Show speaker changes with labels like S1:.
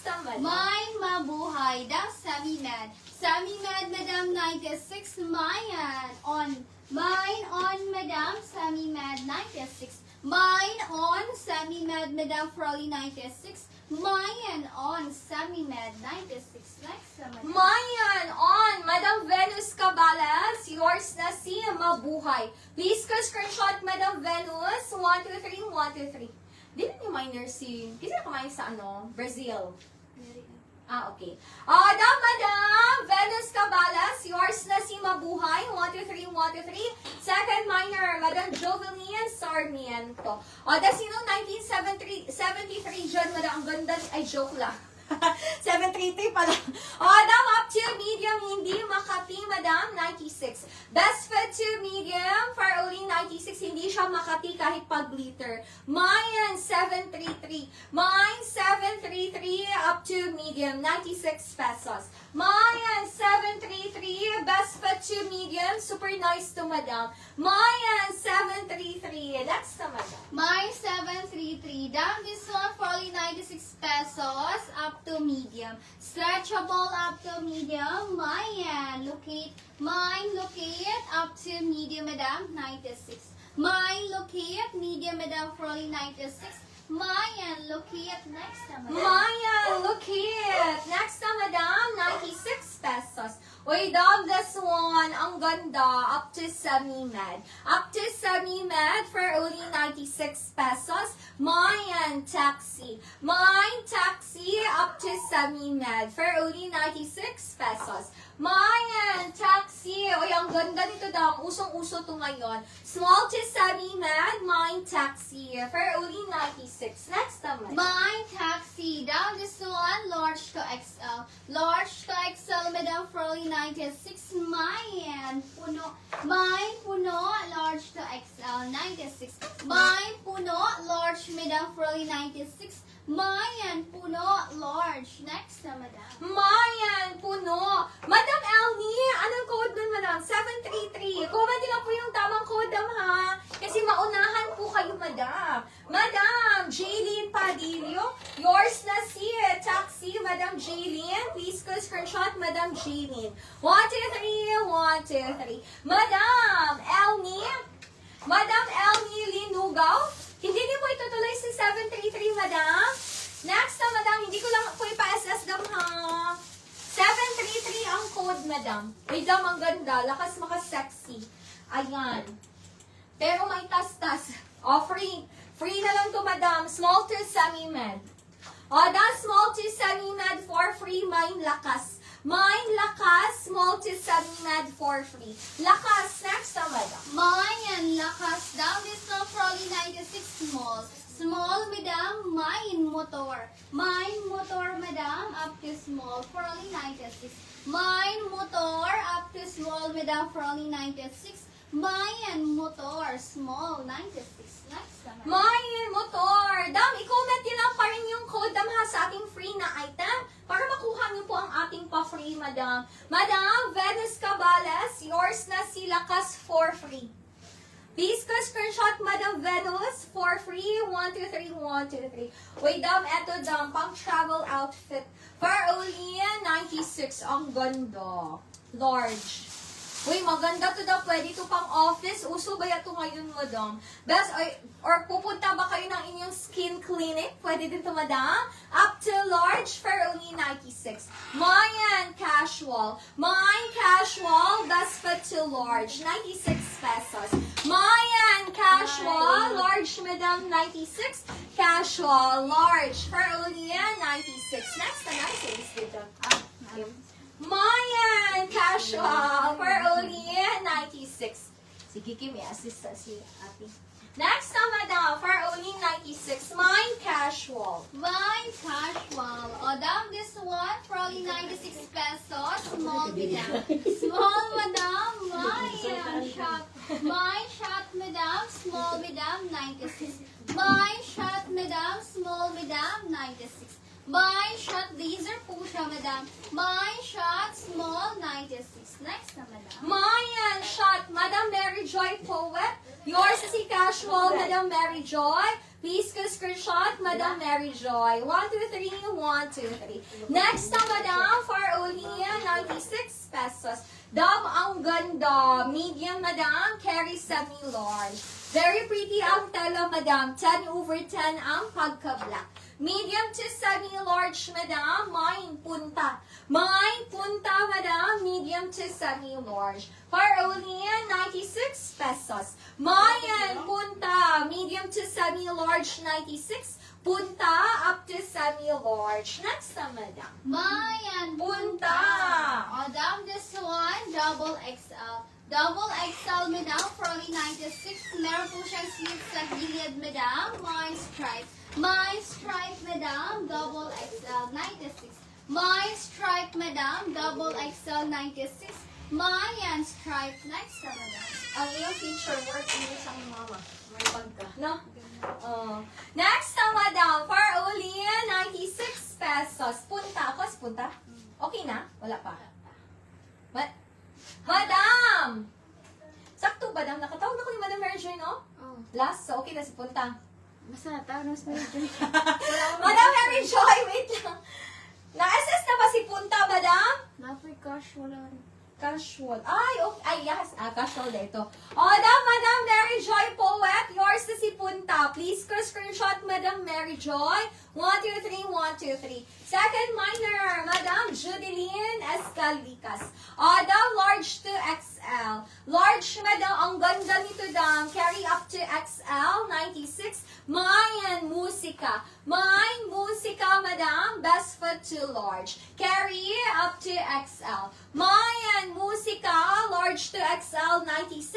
S1: naman.
S2: Mine mabuhay, daw semi-med. Semi-med, madam, 96. Mine on. Mine on, madam, semi-med, 96. Mine on, semi-med, madam, Froly, 96. Mine on, semi-med, 96. Next naman.
S1: Mayan on Madam Venus Cabalas, yours na si Mabuhay. Please screenshot Madam Venus, 1, 2, 3, 1, 2, 3. Di na ni minor si, kasi nakamain sa Brazil. Okay. Madam Venus Cabalas, yours na si Mabuhay, 1, 2, 3, 1, 2, 3. Second minor, Madam Jovelyn Sarmiento. Das sino 1973 dyan, Madam, ang ganda, ay joke lang. 733 pala. Madam, up to medium, hindi Makati, Madam, 96. Best fit to medium, for only 96, hindi siya Makati kahit pag-liter. Mayan, 733. Mine, 733, up to medium, 96 pesos. Mayan, 733, best fit to medium, super nice to Madam. Mayan, 733. Next to Madam.
S2: Mine 733. Down this one for only 96 pesos up to medium. Stretchable up to medium. Mine locate up to medium, madam, 96. Mine locate medium, madam, for only 96. Mayan, locate next naman.
S1: Mayan, locate. Next na, Madam, 96 pesos. Uy, dog, this one, ang ganda, up to semi-med. Up to semi-med for only 96 pesos. Mayan, taxi. Mine, taxi, up to semi-med for only 96 pesos. Mayan, taxi. Uy, ang ganda nito, dog. Usong-uso to ngayon. Small to semi-med, mine, taxi for only 96. Next naman.
S2: Mine taxi. Down this one, large to XL. Large to XL, madam, for only 96. Mine puno. Mine puno, large to XL, 96. Mine puno, large, madam, for only 96. Mayan puno, large. Next na, madam.
S1: Mayan, puno. Madam Elmi, anong code nun, madam? 733. Comment din lang po yung tamang code, ha? Kasi maunahan po kayo, madam. Madam Jaylene Padillo, yours na si taxi, Madam Jaylene. Please go screenshot, Madam Jaylene. 1, 2, 3, 1, 2, 3. Madam Elmi Linugaw, hindi niyo po itutuloy si 733, madam. Next na, madam, hindi ko lang po ipa-SS dam, ha? 733 ang code, madam. Uy, dam, ang ganda. Lakas maka-sexy. Ayan. Pero may tas-tas. Free. Free na lang to, madam. Small to semi-med. That's small to semi-med for free. Mine lakas. Mine lakas. Small to semi-med for free. Lakas. Next na, madam.
S2: Mayan lakas. Down this one, for only 96. Small. Small, madam, mine motor. Mine motor, madam, up to small, for only 96. Mine motor, up to small, madam, for only 96. Mine motor, small, 96. Next naman.
S1: Mayan motor. Dam, i-comment nyo lang pa rin yung code, dam, ha, sa ating free na item para makuha nyo po ang ating pa-free, madam. Madam Venus Cabalas, yours na si Lakas for free. Please go screenshot, Madam Venus, for free. 1, 2, 3, 1, 2, 3. Wait, dam, eto, dam, pang travel outfit. For only 96. Ang ganda. Large. Uy, maganda to daw. Pwede to pang office. Uso ba ito ngayon, madam? Best, or pupunta ba kayo ng inyong skin clinic? Pwede din to, madam. Up to large for only 96. Mayan casual. Mine casual. Best fit to large. 96 pesos. Mayan casual. Large, madam, 96. Casual. Large for only 96. Next na, nice dito. Mayan casual for only 96. Sige, Kim, i-assist si ate. Next na, madam, for only 96. Mine casual.
S2: Mine casual. Down this one, for only 96 pesos. Small, madam. Small, madam. Mine shot. Mine shot, madam. Small, madam. 96. Mine shot, madam. Small, madam. 96. Mine shot, laser po siya, madam. Mine shot, small, 96. Next na, madam.
S1: Mayan shot. Madam Mary Joy Poet. Yours is si Casual, Madam Mary Joy. Please screenshot, Madam Mary Joy. 1, 2, 3, 1, 2, 3. Next na, Madam, for only 96 pesos. Dam, ang ganda. Medium, Madam. Carry semi-large. Very pretty ang tela, Madam. 10/10 ang pagka-black. Medium to semi-large, Madam. Mine punta. Mine punta, Madam. Medium to semi-large. For only 96 pesos. Mine punta. Medium to semi-large, 96. Punta up to semi-large. Next na, Madam.
S2: Mayan
S1: Punta.
S2: O, dam, this one, double XL. Double XL, madam, for only 96. Meron po siyang sleeve sa gilid, madam. Mine stripe. Mine stripe, madam. Double XL, 96. Mine stripe, madam. Double XL, 96. Mayan stripe. Next na, madam.
S1: Ang iyong feature work niyo sa mama. May pagka. No? Next na, Madam. For only 96 pesos. Punta. Ako, punta? Okay na? Wala pa. Madam! Sakto, Madam. Nakatawag na ko ni Madam Mary Joy, no?
S2: Oh.
S1: Last, so okay na si Punta.
S2: Basta tawag mas medyo.
S1: Madam Mary Joy, wait lang. Na-assess na ba si Punta, Madam?
S2: Napay casual lang.
S1: Casual. Ay, okay. Ay, yes. Casual dito. Madam Mary Joy Poet. Yours na si Punta. Please screenshot, Madam Mary Joy. 1, 2, 3, 1, 2, 3. Second minor, Madam Judeline Escalicas. Large to XL. Large, Madam. Ang ganda nito, Dam. Carry up to XL. 96. Mayan Musika. Mayan Musika, Madam. Best foot to large. Carry up to XL. Mayan Musika, large to XL, 96.